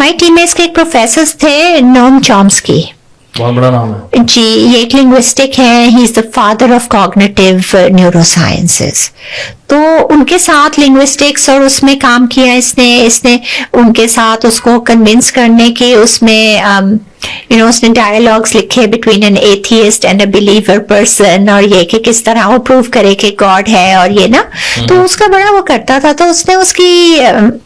MIT में इसके एक प्रोफेसर थे, नोम चॉम्स्की, बहुत बड़ा नाम है जी, ये एक लिंग्विस्टिक है, he is the father of cognitive neurosciences. तो उनके साथ लिंग्विस्टिक्स और उसमें काम किया इसने उनके साथ उसको कन्विंस करने के, उसमें उसने डायलॉग्स लिखे between an atheist and a believer person, और ये कि किस तरह वो प्रूव करे कि गॉड है और ये ना, तो उसका बड़ा वो करता था। तो उसने उसकी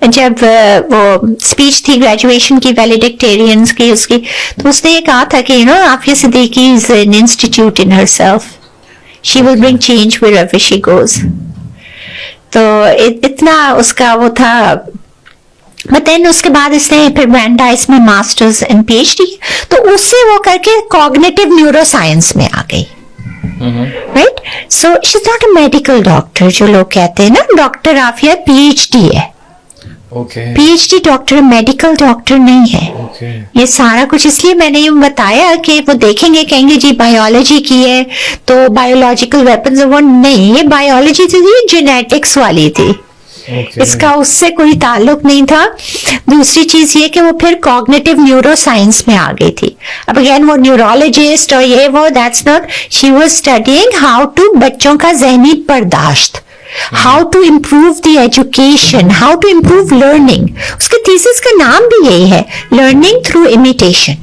जब वो स्पीच थी ग्रेजुएशन की वैलिडिक्टेरियंस की उसकी, तो उसने ये कहा था कि Aafia Siddiqui is an institute in herself, she will bring change wherever she goes. तो इतना उसका वो था। बट देन उसके बाद इसने फिर ब्रांडाइज में मास्टर्स एंड PhD, तो उससे वो करके कॉग्निटिव न्यूरोसाइंस में आ गई, right. So she is not a medical doctor, जो लोग कहते हैं ना डॉक्टर आफिया PhD है, PhD डॉक्टर, मेडिकल डॉक्टर नहीं है। ये सारा कुछ इसलिए मैंने ये बताया कि वो देखेंगे, कहेंगे जी बायोलॉजी की है तो बायोलॉजिकल वेपन्स, वो नहीं, ये बायोलॉजी थी, ये जेनेटिक्स वाली थी, इसका उससे कोई ताल्लुक नहीं था। दूसरी चीज ये कि वो फिर कॉग्निटिव न्यूरोसाइंस में आ गई थी। अब अगेन वो न्यूरोलॉजिस्ट और ये वो, that's not, she was studying how to, बच्चों का ज़हनी बर्दाश्त, how to improve the education, how to improve learning. उसके थीसिस का नाम भी यही है, लर्निंग थ्रू इमिटेशन।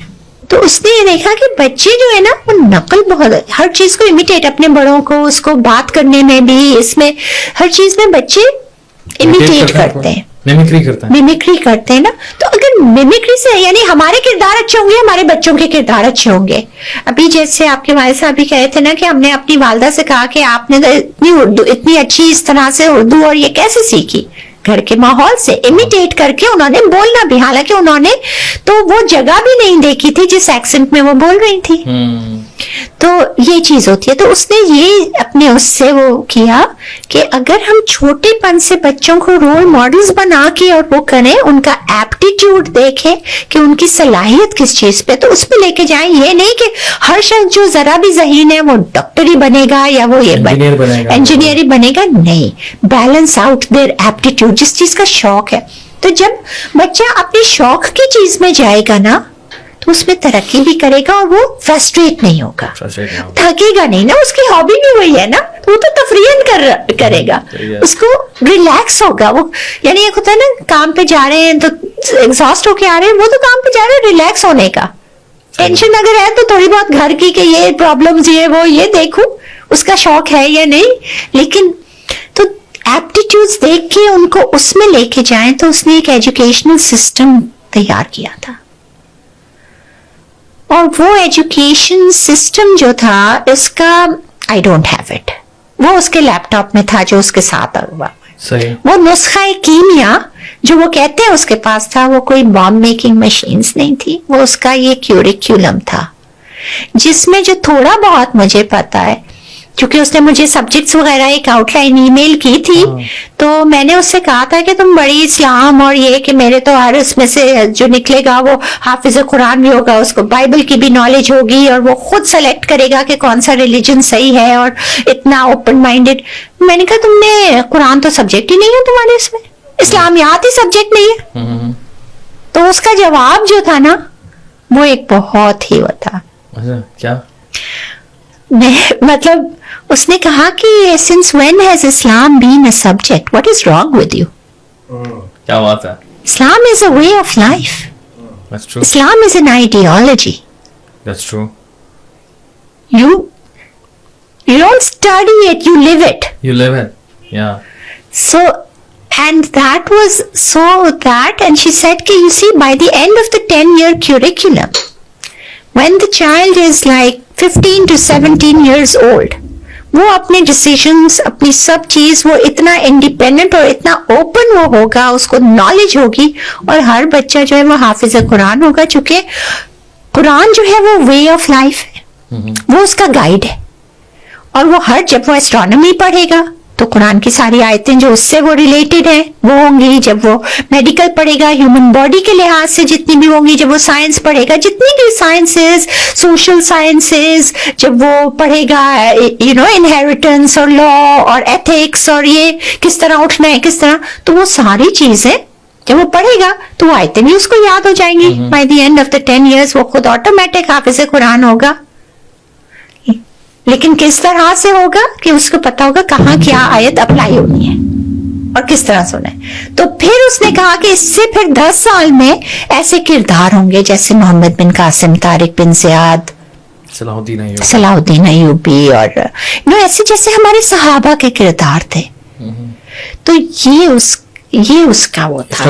तो उसने ये देखा कि बच्चे जो है ना वो नकल बहुत, हर चीज को इमिटेट, अपने बड़ों को, उसको बात करने में भी, इसमें हर चीज में बच्चे इमिटेट करते हैं, मिमिक्री करते हैं ना। तो अगर मिमिक्री से, यानी हमारे किरदार अच्छे होंगे, हमारे बच्चों के किरदार अच्छे होंगे। अभी जैसे आपके वालिद साहब भी कहे थे ना कि हमने अपनी वालदा से कहा कि आपने तो इतनी अच्छी इस तरह से उर्दू और ये कैसे सीखी, घर के माहौल से इमिटेट करके उन्होंने बोलना भी, हालांकि उन्होंने तो वो जगह भी नहीं देखी थी जिस एक्सेंट में वो बोल रही थी। तो ये चीज होती है। तो उसने ये अपने उससे वो किया कि अगर हम छोटेपन से बच्चों को रोल मॉडल्स बना के और वो करें, उनका एप्टीट्यूड देखें कि उनकी सलाहियत किस चीज पे, तो उसमें लेके जाएं। ये नहीं कि हर शख्स जो जरा भी ज़हीन है वो डॉक्टर ही बनेगा या वो ये इंजीनियर ही बनेगा, नहीं, बैलेंस आउट देयर एप्टीट्यूड, जिस चीज का शौक है। तो जब बच्चा अपने शौक की चीज में जाएगा ना, तो उसमें तरक्की भी करेगा और वो फ्रस्ट्रेट नहीं होगा, थकेगा नहीं ना, उसकी हॉबी भी वही है ना, वो तो तफरीहन करेगा, उसको रिलैक्स होगा वो। यानी एक होता है ना, काम पे जा रहे हैं तो एग्जॉस्ट होके आ रहे हैं, वो तो काम पे जा रहे हैं रिलैक्स होने का। टेंशन अगर है तो थोड़ी बहुत घर की कि ये प्रॉब्लम्स ये वो ये देखूं, उसका शौक है या नहीं, लेकिन तो एप्टीट्यूड्स देख के उनको उसमें लेके जाएं। तो उसने एक एजुकेशनल सिस्टम तैयार किया था, और वो एजुकेशन सिस्टम जो था इसका, आई डोंट हैव इट, वो उसके लैपटॉप में था जो उसके साथ हुआ। वो नुस्खा कीमिया जो वो कहते हैं उसके पास था, वो कोई बॉम्ब मेकिंग मशीन्स नहीं थी, वो उसका ये क्यूरिकुलम था, जिसमें जो थोड़ा बहुत मुझे पता है, क्योंकि उसने मुझे सब्जेक्ट्स वगैरह एक आउटलाइन ईमेल की थी, तो मैंने उससे कहा था कि तुम बड़ी इस्लाम और ये कि मेरे तो हर उसमें से जो निकलेगा वो हाफिज कुरान भी होगा, उसको बाइबल की भी नॉलेज होगी, और वो खुद सेलेक्ट करेगा कि कौन सा रिलीजन सही है, और इतना ओपन माइंडेड। मैंने कहा तुमने कुरान तो सब्जेक्ट ही नहीं है तुम्हारे इसमें, इस्लामियात ही सब्जेक्ट नहीं है। तो उसका जवाब जो था ना वो एक बहुत ही वो था, क्या मतलब उसने कहा कि since when has Islam been a subject, what is wrong with you? क्या बात है? Islam is a way of life, That's true. Islam is an ideology. That's true. You don't study it, you live it. You live it. Yeah. So, and that was so that, and she said कि you see by the end of the 10-year curriculum, when the child is like 15 to 17 years old, वो अपने decisions, अपनी सब चीज वो इतना independent और इतना ओपन वो होगा, उसको नॉलेज होगी, और हर बच्चा जो है वो हाफिज कुरान होगा, चूंकि कुरान जो है वो वे ऑफ लाइफ है, वो उसका गाइड है। और वो हर, जब वो एस्ट्रोनॉमी पढ़ेगा तो कुरान की सारी आयतें जो उससे वो रिलेटेड है वो होंगी, जब वो मेडिकल पढ़ेगा ह्यूमन बॉडी के लिहाज से जितनी भी होंगी, जब वो साइंस पढ़ेगा, जितनी भी साइंसेस, सोशल साइंसेस, जब वो पढ़ेगा इनहेरिटेंस और लॉ और एथिक्स और ये किस तरह उठना है किस तरह, तो वो सारी चीजें جب وہ پڑھے گا تو وہ آیتیں بھی اس کو یاد ہو جائیں گی. By the end of the 10 years وہ خود آٹومیٹک حافظ قرآن ہوگا. لیکن کس طرح سے ہوگا کہ اس کو پتا ہوگا کہاں کیا آیت اپلائی ہونی ہے اور کس طرح سنا ہے. تو پھر اس نے کہا کہ اس سے پھر 10 سال میں ایسے کردار ہوں گے جیسے محمد بن قاسم, طارق بن زیاد, صلاح الدین ایوبی, اور ایسے جیسے ہمارے صحابہ کے کردار تھے. تو یہ اس کا وہ تھا,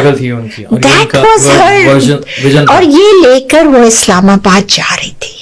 اور یہ لے کر وہ اسلام آباد جا رہی تھی.